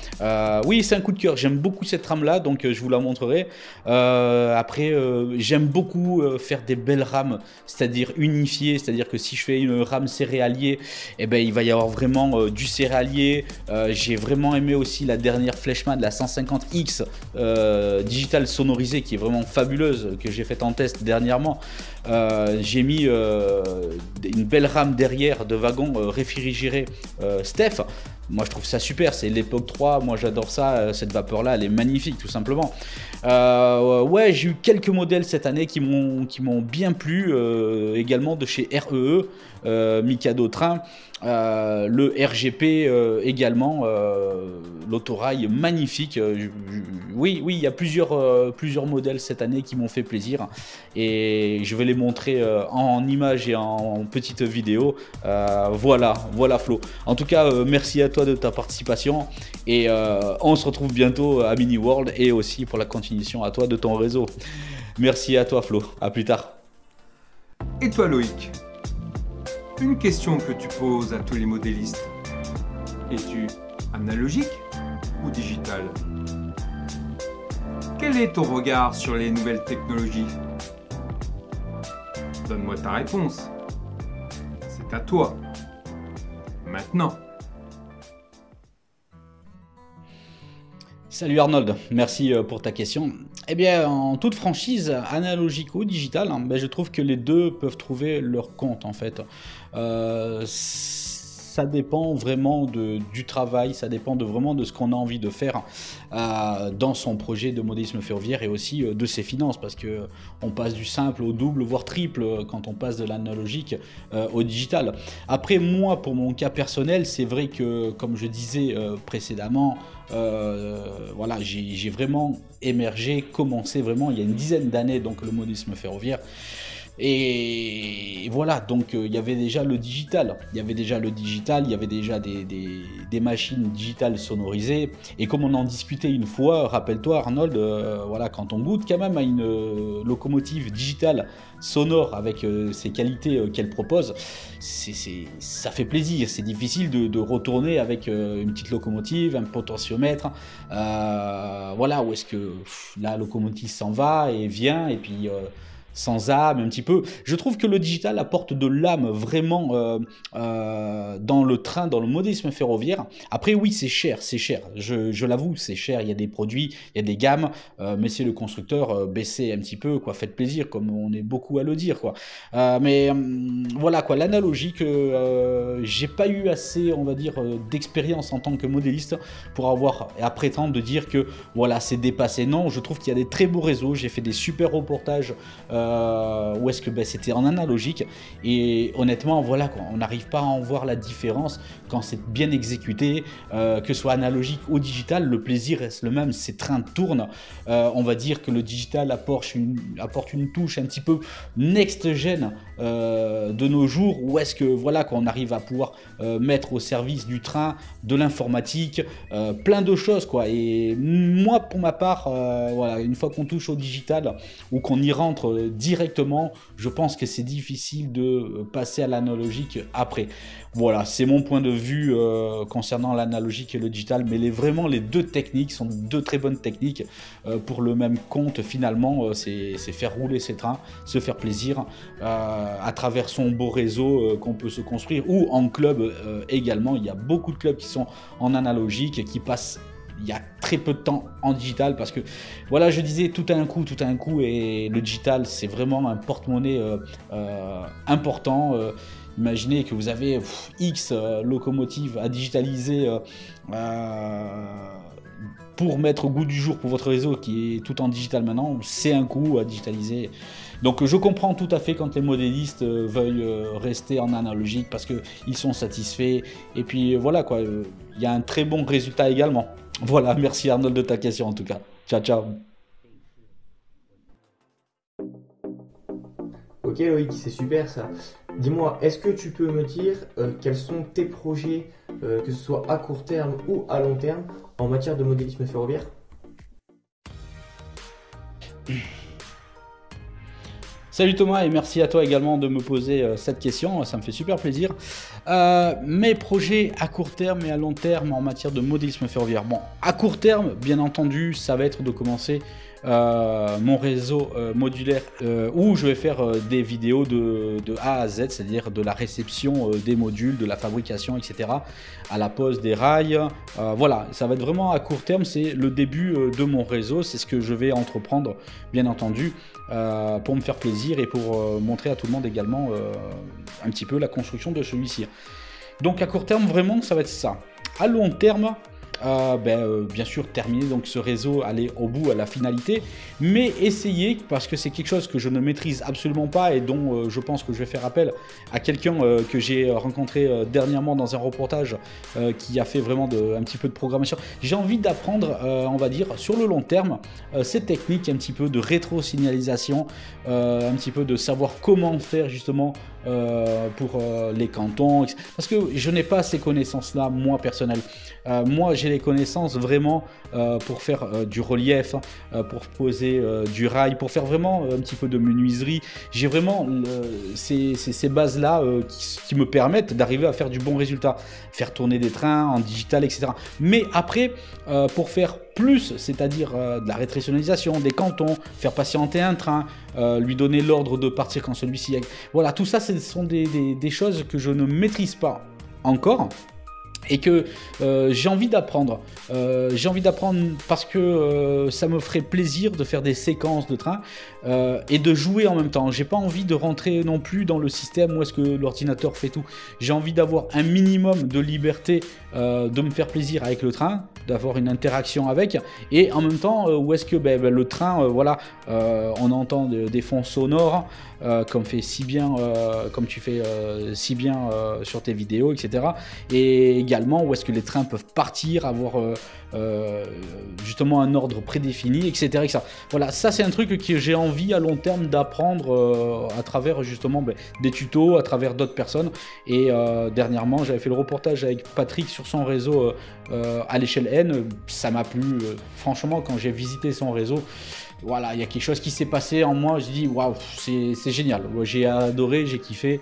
Oui, c'est un coup de cœur, j'aime beaucoup cette rame là, donc je vous la montrerai. Après j'aime beaucoup faire des belles rames, c'est-à-dire unifiées, c'est-à-dire que si je fais une rame céréalier, il va y avoir vraiment du céréalier. J'ai vraiment aimé aussi la dernière Fleshman, la 150X digitale sonorisée, qui est vraiment fabuleuse, que j'ai faite en test dernièrement. J'ai mis une belle rame derrière de wagon réfrigéré Steph. Moi je trouve ça super, c'est l'époque 3, moi j'adore ça, cette vapeur là elle est magnifique tout simplement. Ouais, j'ai eu quelques modèles cette année qui m'ont bien plu, également de chez REE, Mikado Train, le RGP également, l'autorail magnifique. Oui, il y a plusieurs modèles cette année qui m'ont fait plaisir et je vais les montrer en images et en petite vidéo. Voilà Flo. En tout cas, merci à toi de ta participation et on se retrouve bientôt à Mini World et aussi pour la continuation à toi de ton réseau. Merci à toi Flo, à plus tard. Et toi Loïc? Une question que tu poses à tous les modélistes. Es-tu analogique ou digital? Quel est ton regard sur les nouvelles technologies? Donne-moi ta réponse. C'est à toi. Maintenant. Salut Arnold, merci pour ta question. Eh bien, en toute franchise, analogique ou digital, ben, je trouve que les deux peuvent trouver leur compte en fait. Ça dépend vraiment du travail, ça dépend vraiment de ce qu'on a envie de faire dans son projet de modélisme ferroviaire et aussi de ses finances, parce que on passe du simple au double, voire triple quand on passe de l'analogique au digital. Après, moi, pour mon cas personnel, c'est vrai que, comme je disais précédemment, voilà, j'ai vraiment émergé, commencé vraiment il y a une dizaine d'années, donc le modélisme ferroviaire. Et voilà, donc il y avait déjà le digital, il y avait déjà des machines digitales sonorisées, et comme on en discutait une fois, rappelle-toi Arnold, voilà, quand on goûte quand même à une locomotive digitale sonore avec ces qualités qu'elle propose, ça fait plaisir. C'est difficile de retourner avec une petite locomotive, un potentiomètre, voilà, où est-ce que la locomotive s'en va et vient, et puis sans âme un petit peu. Je trouve que le digital apporte de l'âme vraiment dans le train, dans le modélisme ferroviaire. Après oui, c'est cher, je l'avoue, c'est cher, il y a des produits, il y a des gammes, mais c'est le constructeur, baissez un petit peu, quoi, faites plaisir, comme on est beaucoup à le dire, quoi. Mais voilà, quoi, l'analogique, j'ai pas eu assez, on va dire, d'expérience en tant que modéliste pour avoir à prétendre de dire que voilà, c'est dépassé. Non, je trouve qu'il y a des très beaux réseaux, j'ai fait des super reportages où est-ce que c'était en analogique, et honnêtement voilà quoi, on n'arrive pas à en voir la différence quand c'est bien exécuté, que ce soit analogique ou digital, le plaisir reste le même, ces trains tournent. On va dire que le digital apporte une touche un petit peu next-gen de nos jours, où est-ce que voilà qu'on arrive à pouvoir mettre au service du train de l'informatique, plein de choses quoi. Et moi pour ma part, voilà, une fois qu'on touche au digital ou qu'on y rentre directement, je pense que c'est difficile de passer à l'analogique après. Voilà, c'est mon point de vue concernant l'analogique et le digital, mais vraiment les deux techniques sont deux très bonnes techniques pour le même compte. Finalement, c'est faire rouler ses trains, se faire plaisir à travers son beau réseau qu'on peut se construire, ou en club également. Il y a beaucoup de clubs qui sont en analogique et qui passent il y a très peu de temps en digital, parce que voilà, je disais tout a un coût, et le digital c'est vraiment un porte-monnaie important. Imaginez que vous avez X locomotives à digitaliser pour mettre au goût du jour pour votre réseau qui est tout en digital maintenant, c'est un coût à digitaliser. Donc je comprends tout à fait quand les modélistes veuillent rester en analogique parce qu'ils sont satisfaits, et puis voilà quoi, il y a un très bon résultat également. Voilà, merci Arnold de ta question en tout cas. Ciao, ciao. Ok Loïc, c'est super ça. Dis-moi, est-ce que tu peux me dire quels sont tes projets, que ce soit à court terme ou à long terme, en matière de modélisme ferroviaire? Salut Thomas, et merci à toi également de me poser cette question, ça me fait super plaisir. Mes projets à court terme et à long terme en matière de modélisme ferroviaire. Bon, à court terme, bien entendu, ça va être de commencer mon réseau modulaire où je vais faire des vidéos de A à Z, c'est-à-dire de la réception des modules, de la fabrication, etc. à la pose des rails. Voilà, ça va être vraiment à court terme, c'est le début de mon réseau, c'est ce que je vais entreprendre, bien entendu, pour me faire plaisir et pour montrer à tout le monde également un petit peu la construction de celui-ci. Donc à court terme, vraiment, ça va être ça. À long terme, bien sûr terminer donc ce réseau, aller au bout, à la finalité, mais essayer, parce que c'est quelque chose que je ne maîtrise absolument pas et dont je pense que je vais faire appel à quelqu'un que j'ai rencontré dernièrement dans un reportage qui a fait vraiment un petit peu de programmation. J'ai envie d'apprendre, on va dire, sur le long terme, ces techniques un petit peu de rétro-signalisation, un petit peu de savoir comment faire justement pour les cantons, parce que je n'ai pas ces connaissances-là, moi, personnelles. Moi, j'ai j'ai les connaissances vraiment pour faire du relief, pour poser du rail, pour faire vraiment un petit peu de menuiserie. J'ai vraiment ces bases-là qui me permettent d'arriver à faire du bon résultat, faire tourner des trains en digital, etc. Mais après, pour faire plus, c'est-à-dire de la rétrétionnalisation, des cantons, faire patienter un train, lui donner l'ordre de partir quand celui-ci... Voilà, tout ça, ce sont des choses que je ne maîtrise pas encore et que j'ai envie d'apprendre. J'ai envie d'apprendre parce que ça me ferait plaisir de faire des séquences de train et de jouer en même temps. J'ai pas envie de rentrer non plus dans le système où est-ce que l'ordinateur fait tout. J'ai envie d'avoir un minimum de liberté, de me faire plaisir avec le train, d'avoir une interaction avec, et en même temps où est-ce que le train, voilà, on entend des fonds sonores comme tu fais si bien sur tes vidéos, etc. Et également où est-ce que les trains peuvent partir, avoir justement un ordre prédéfini, etc. Voilà, ça c'est un truc que j'ai envie à long terme d'apprendre à travers justement des tutos, à travers d'autres personnes. Et dernièrement, j'avais fait le reportage avec Patrick sur son réseau à l'échelle N. Ça m'a plu, franchement, quand j'ai visité son réseau. Voilà, il y a quelque chose qui s'est passé en moi, je dis waouh, c'est génial, j'ai adoré, j'ai kiffé,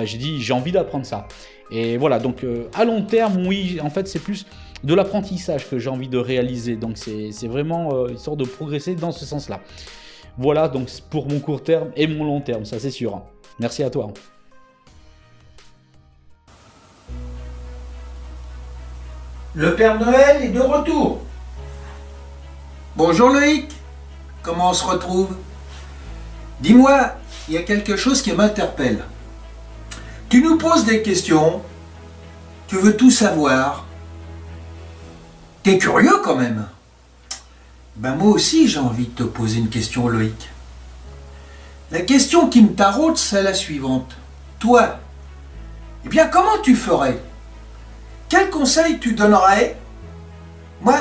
j'ai dit j'ai envie d'apprendre ça. Et voilà, donc à long terme, oui, en fait c'est plus de l'apprentissage que j'ai envie de réaliser, donc c'est vraiment histoire de progresser dans ce sens-là. Voilà, donc pour mon court terme et mon long terme, ça c'est sûr. Merci à toi. Le Père Noël est de retour. Bonjour Loïc. Comment on se retrouve? Dis-moi, il y a quelque chose qui m'interpelle. Tu nous poses des questions, tu veux tout savoir. T'es curieux quand même. Ben moi aussi j'ai envie de te poser une question, Loïc. La question qui me taraude, c'est la suivante. Toi, eh bien comment tu ferais? Quel conseil tu donnerais? Moi,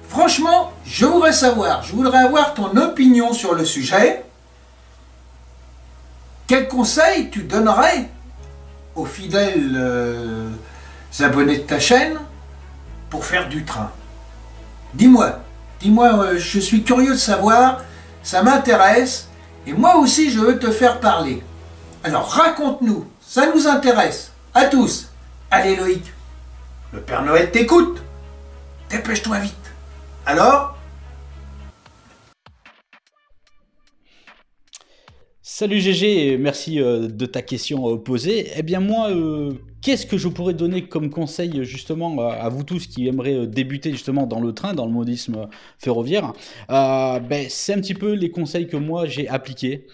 franchement, je voudrais savoir, je voudrais avoir ton opinion sur le sujet. Quel conseil tu donnerais aux fidèles abonnés de ta chaîne pour faire du train? Dis-moi, je suis curieux de savoir, ça m'intéresse, et moi aussi je veux te faire parler. Alors raconte-nous, ça nous intéresse, à tous. Allez Loïc, le Père Noël t'écoute, dépêche-toi vite. Alors? Salut GG, et merci de ta question posée. Eh bien moi, qu'est-ce que je pourrais donner comme conseil justement à vous tous qui aimeraient débuter justement dans le train, dans le modélisme ferroviaire? C'est un petit peu les conseils que moi j'ai appliqués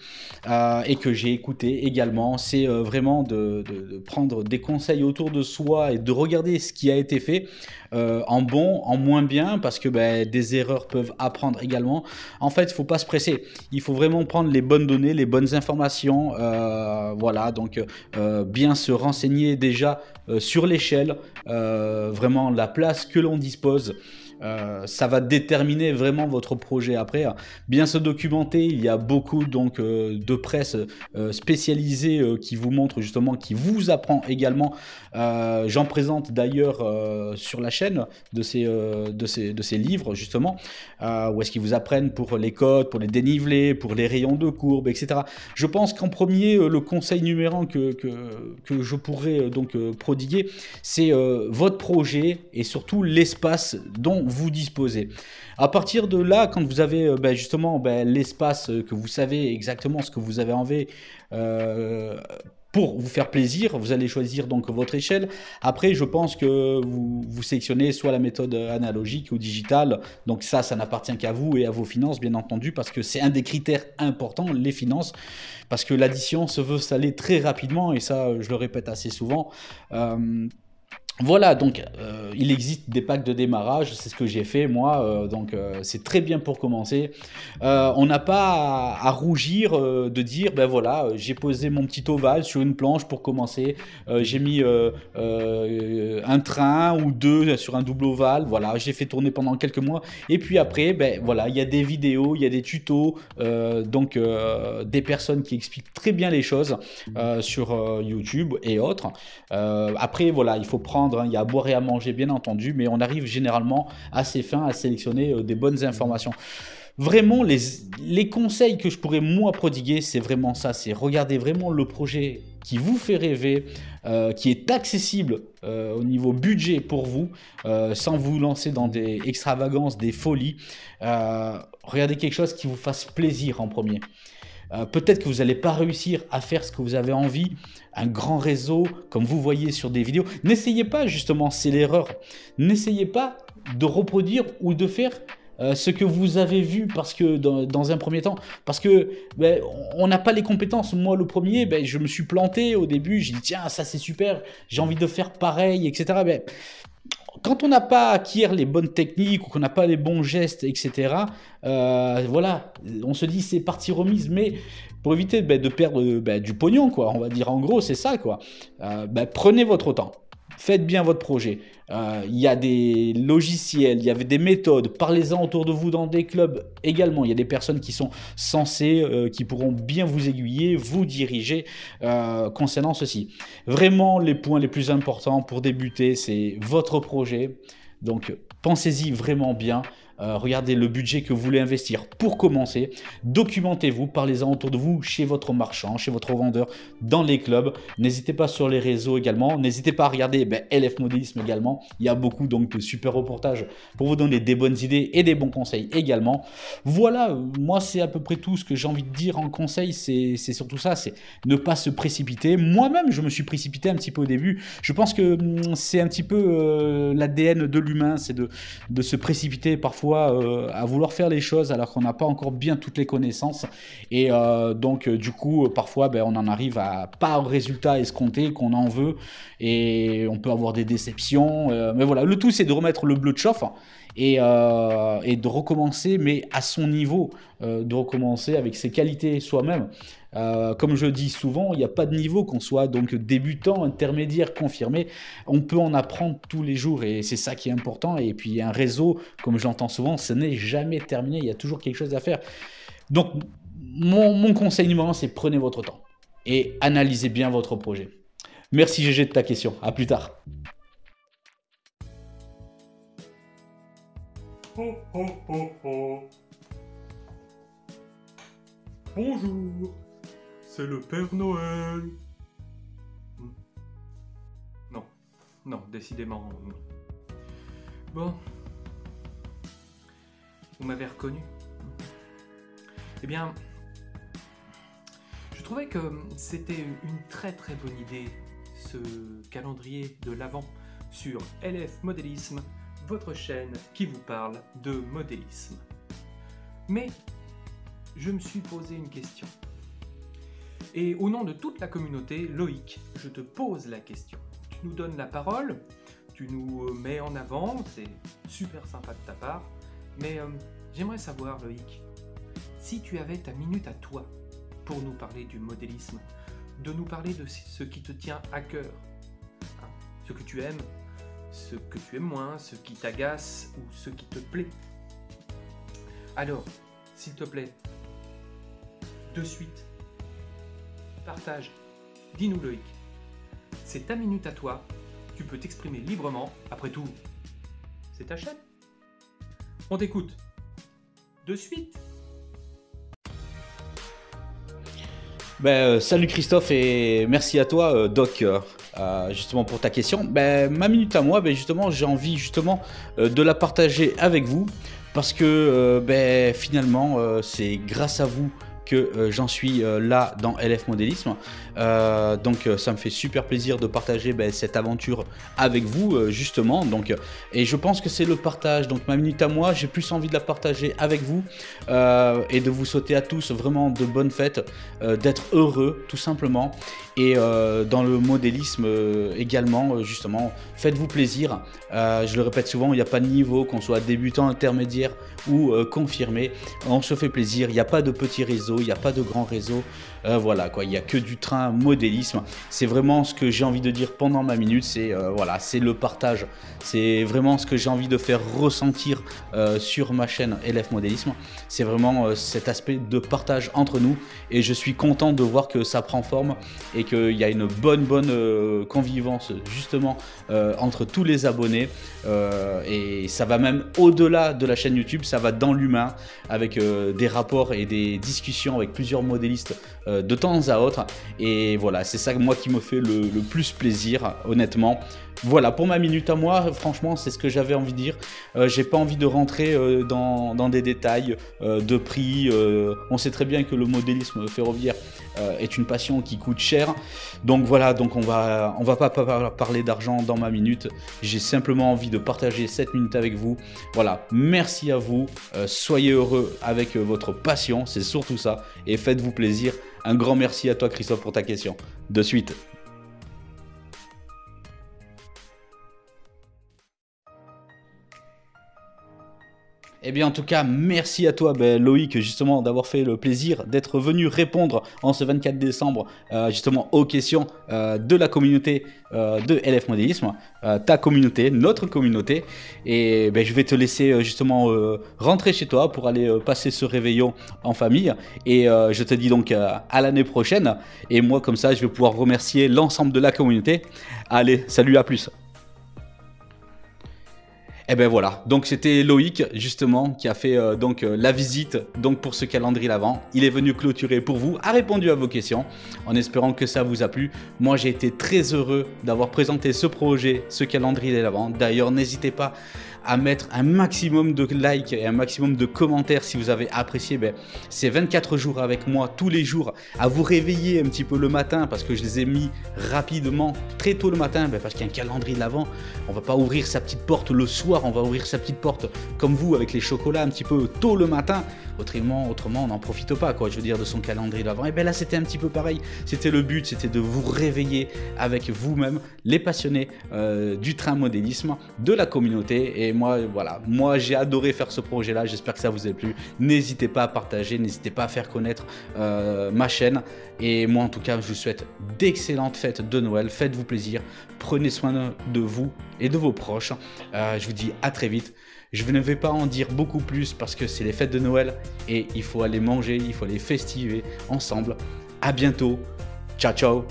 et que j'ai écoutés également. C'est vraiment de prendre des conseils autour de soi et de regarder ce qui a été fait en bon, en moins bien, parce que des erreurs peuvent apprendre également. En fait, il ne faut pas se presser. Il faut vraiment prendre les bonnes données, les bonnes informations. Voilà, donc bien se renseigner déjà sur l'échelle, vraiment la place que l'on dispose. Ça va déterminer vraiment votre projet après. Bien se documenter, il y a beaucoup donc de presse spécialisée qui vous montre justement, qui vous apprend également. J'en présente d'ailleurs sur la chaîne de ces livres justement, où est-ce qu'ils vous apprennent pour les codes, pour les dénivelés, pour les rayons de courbe, etc. Je pense qu'en premier, le conseil numéro 1 que je pourrais donc prodiguer, c'est votre projet et surtout l'espace dont vous disposez. À partir de là, quand vous avez justement l'espace, que vous savez exactement ce que vous avez envie pour vous faire plaisir, vous allez choisir donc votre échelle. Après, je pense que vous sélectionnez soit la méthode analogique ou digitale. Donc ça n'appartient qu'à vous et à vos finances, bien entendu, parce que c'est un des critères importants, les finances, parce que l'addition se veut s'aller très rapidement, et ça, je le répète assez souvent. Voilà, donc il existe des packs de démarrage, c'est ce que j'ai fait moi, donc c'est très bien pour commencer. On n'a pas à rougir de dire, voilà, j'ai posé mon petit ovale sur une planche pour commencer, j'ai mis un train ou deux sur un double ovale, voilà, j'ai fait tourner pendant quelques mois, et puis après, voilà, il y a des vidéos, il y a des tutos, donc des personnes qui expliquent très bien les choses sur YouTube et autres. Après, voilà, il faut prendre, il y a à boire et à manger, bien bien entendu, mais on arrive généralement assez fin à sélectionner des bonnes informations. Vraiment, les conseils que je pourrais moi prodiguer, c'est vraiment ça, c'est regarder vraiment le projet qui vous fait rêver, qui est accessible au niveau budget pour vous, sans vous lancer dans des extravagances, des folies. Regardez quelque chose qui vous fasse plaisir en premier. Peut-être que vous n'allez pas réussir à faire ce que vous avez envie, un grand réseau, comme vous voyez sur des vidéos. N'essayez pas, justement, c'est l'erreur. N'essayez pas de reproduire ou de faire ce que vous avez vu, parce que dans un premier temps, parce que on n'a pas les compétences. Moi, le premier, je me suis planté au début, j'ai dit tiens, ça c'est super, j'ai envie de faire pareil, etc. Quand on n'a pas acquis les bonnes techniques ou qu'on n'a pas les bons gestes, etc., voilà, on se dit c'est partie remise, mais pour éviter de perdre du pognon, quoi, on va dire en gros, c'est ça, quoi. Prenez votre temps. Faites bien votre projet. Il y a des logiciels, il y avait des méthodes. Parlez-en autour de vous dans des clubs également. Il y a des personnes qui sont censées, qui pourront bien vous aiguiller, vous diriger concernant ceci. Vraiment, les points les plus importants pour débuter, c'est votre projet. Donc, pensez-y vraiment bien. Regardez le budget que vous voulez investir pour commencer. Documentez-vous, parlez-en autour de vous, chez votre marchand, chez votre vendeur, dans les clubs. N'hésitez pas sur les réseaux également. N'hésitez pas à regarder LF Modélisme également. Il y a beaucoup donc de super reportages pour vous donner des bonnes idées et des bons conseils également. Voilà, moi c'est à peu près tout ce que j'ai envie de dire en conseil. C'est surtout ça, c'est ne pas se précipiter. Moi-même, je me suis précipité un petit peu au début. Je pense que c'est un petit peu l'ADN de l'humain, c'est de se précipiter parfois à vouloir faire les choses alors qu'on n'a pas encore bien toutes les connaissances, et donc du coup parfois on en arrive à pas au résultat escompté qu'on en veut, et on peut avoir des déceptions, mais voilà, le tout c'est de remettre le bleu de chauffe et de recommencer, mais à son niveau, de recommencer avec ses qualités soi-même. Comme je dis souvent, il n'y a pas de niveau, qu'on soit donc débutant, intermédiaire, confirmé. On peut en apprendre tous les jours, et c'est ça qui est important. Et puis un réseau, comme je l'entends souvent, ce n'est jamais terminé, il y a toujours quelque chose à faire. Donc mon conseil numéro 1, c'est prenez votre temps et analysez bien votre projet. Merci GG de ta question, à plus tard. Oh, oh, oh, oh. Bonjour, c'est le Père Noël. Non, décidément, non. Bon, vous m'avez reconnu. Eh bien, je trouvais que c'était une très très bonne idée, ce calendrier de l'Avent sur LF Modélisme, votre chaîne qui vous parle de modélisme. Mais je me suis posé une question. Et au nom de toute la communauté, Loïc, je te pose la question. Tu nous donnes la parole, tu nous mets en avant, c'est super sympa de ta part, mais j'aimerais savoir, Loïc, si tu avais ta minute à toi pour nous parler du modélisme, de nous parler de ce qui te tient à cœur, hein, ce que tu aimes, ce que tu aimes moins, ce qui t'agace ou ce qui te plaît. Alors, s'il te plaît, de suite, partage, dis-nous Loïc, c'est ta minute à toi, tu peux t'exprimer librement, après tout, c'est ta chaîne. On t'écoute, de suite. Salut Christophe, et merci à toi Doc justement pour ta question. Ma minute à moi, justement j'ai envie justement de la partager avec vous, parce que finalement c'est grâce à vous que j'en suis là dans LF Modélisme. Donc ça me fait super plaisir de partager cette aventure avec vous justement. Donc, et je pense que c'est le partage. Donc ma minute à moi, j'ai plus envie de la partager avec vous et de vous souhaiter à tous vraiment de bonnes fêtes, d'être heureux tout simplement. Et dans le modélisme également, justement, faites-vous plaisir. Je le répète souvent, il n'y a pas de niveau, qu'on soit débutant, intermédiaire ou confirmé. On se fait plaisir, il n'y a pas de petit réseau. réseaux, il n'y a pas de grands réseaux. Voilà quoi, il n'y a que du train modélisme. C'est vraiment ce que j'ai envie de dire pendant ma minute, c'est voilà, c'est le partage. C'est vraiment ce que j'ai envie de faire ressentir sur ma chaîne LF Modélisme. C'est vraiment cet aspect de partage entre nous et je suis content de voir que ça prend forme et qu'il y a une bonne convivence justement entre tous les abonnés et ça va même au-delà de la chaîne YouTube, ça va dans l'humain avec des rapports et des discussions avec plusieurs modélistes de temps à autre et voilà, c'est ça moi qui me fait le plus plaisir honnêtement. Voilà pour ma minute à moi, franchement c'est ce que j'avais envie de dire. J'ai pas envie de rentrer dans des détails de prix. On sait très bien que le modélisme ferroviaire est une passion qui coûte cher. Donc voilà, donc on va pas parler d'argent dans ma minute. J'ai simplement envie de partager cette minute avec vous. Voilà, merci à vous. Soyez heureux avec votre passion, c'est surtout ça. Et faites-vous plaisir. Un grand merci à toi Christophe pour ta question. De suite. Eh bien en tout cas merci à toi Loïc justement d'avoir fait le plaisir d'être venu répondre en ce 24 décembre justement aux questions de la communauté de LF Modélisme, ta communauté, notre communauté et je vais te laisser justement rentrer chez toi pour aller passer ce réveillon en famille et je te dis donc à l'année prochaine et moi comme ça je vais pouvoir remercier l'ensemble de la communauté. Allez, salut, à plus. Et ben voilà, donc c'était Loïc justement qui a fait la visite donc pour ce calendrier l'Avent. Il est venu clôturer pour vous, a répondu à vos questions en espérant que ça vous a plu. Moi j'ai été très heureux d'avoir présenté ce projet, ce calendrier l'Avent. D'ailleurs n'hésitez pas à mettre un maximum de likes et un maximum de commentaires si vous avez apprécié ces 24 jours avec moi tous les jours, à vous réveiller un petit peu le matin parce que je les ai mis rapidement très tôt le matin parce qu'il y a un calendrier de l'Avent. On va pas ouvrir sa petite porte le soir, on va ouvrir sa petite porte comme vous avec les chocolats un petit peu tôt le matin. Autrement on n'en profite pas quoi, je veux dire, de son calendrier d'avant. Et bien là c'était un petit peu pareil, c'était le but, c'était de vous réveiller avec vous-même, les passionnés du train modélisme, de la communauté. Et moi voilà, moi j'ai adoré faire ce projet là, j'espère que ça vous a plu. N'hésitez pas à partager, n'hésitez pas à faire connaître ma chaîne. Et moi en tout cas je vous souhaite d'excellentes fêtes de Noël, faites-vous plaisir, prenez soin de vous et de vos proches. Je vous dis à très vite. Je ne vais pas en dire beaucoup plus parce que c'est les fêtes de Noël et il faut aller manger, il faut aller festiver ensemble. À bientôt. Ciao, ciao.